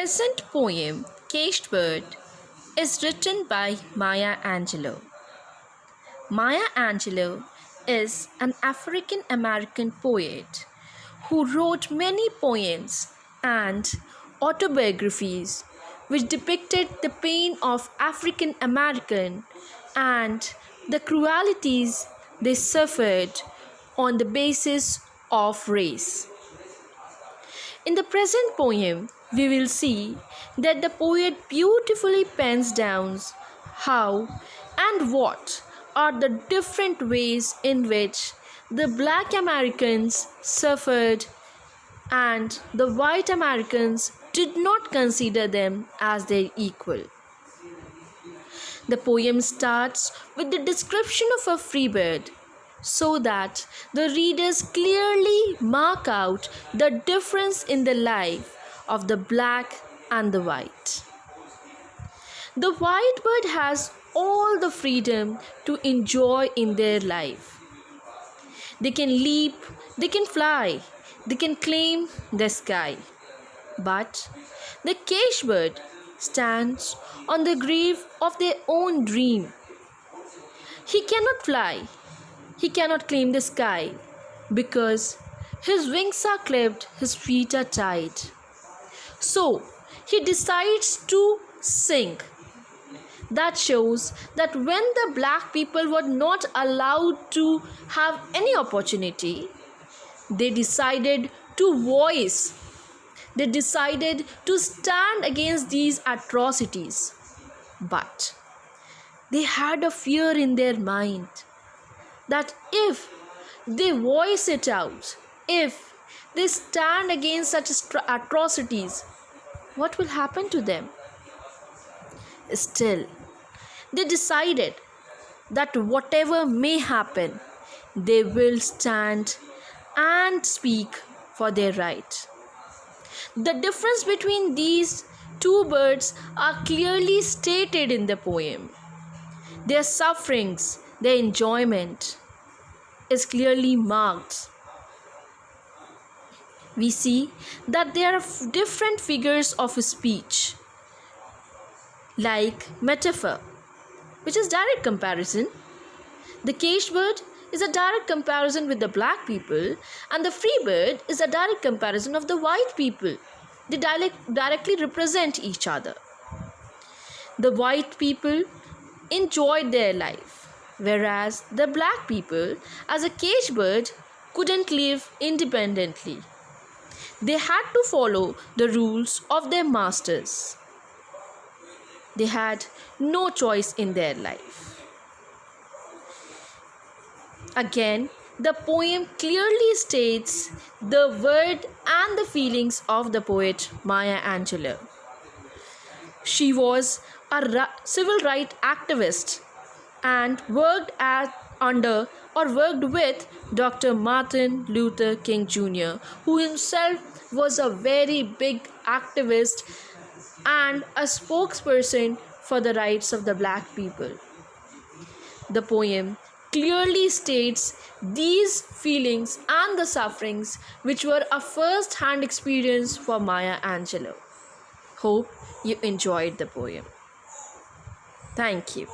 present poem, Caged Bird, is written by Maya Angelou. Maya Angelou is an African American poet who wrote many poems and autobiographies which depicted the pain of African American and the cruelties they suffered on the basis of race. In the present poem, we will see that the poet beautifully pens down how and what are the different ways in which the black Americans suffered and the white Americans did not consider them as their equal. The poem starts with the description of a free bird so that the readers clearly mark out the difference in the life of the black and the white. The white bird has all the freedom to enjoy in their life. They can leap, they can fly, they can claim the sky. But the caged bird stands on the grave of their own dream. He cannot fly, he cannot claim the sky because his wings are clipped, his feet are tied. So he decides to sink. That shows that when the black people were not allowed to have any opportunity, they decided to voice. They decided to stand against these atrocities. But they had a fear in their mind that if they voice it out, if they stand against such atrocities, what will happen to them? Still, they decided that whatever may happen, they will stand and speak for their right. The difference between these two birds are clearly stated in the poem. Their sufferings, their enjoyment is clearly marked. We see that there are different figures of speech, like metaphor, which is direct comparison. The caged bird is a direct comparison with the black people, and the free bird is a direct comparison of the white people. They directly represent each other. The white people enjoyed their life, whereas the black people, as a caged bird, couldn't live independently. They had to follow the rules of their masters. They had no choice in their life. Again, the poem clearly states the word and the feelings of the poet Maya Angelou. She was a civil rights activist and worked with Dr. Martin Luther King Jr., who himself was a very big activist and a spokesperson for the rights of the black people. The poem clearly states these feelings and the sufferings which were a first-hand experience for Maya Angelou. Hope you enjoyed the poem. Thank you.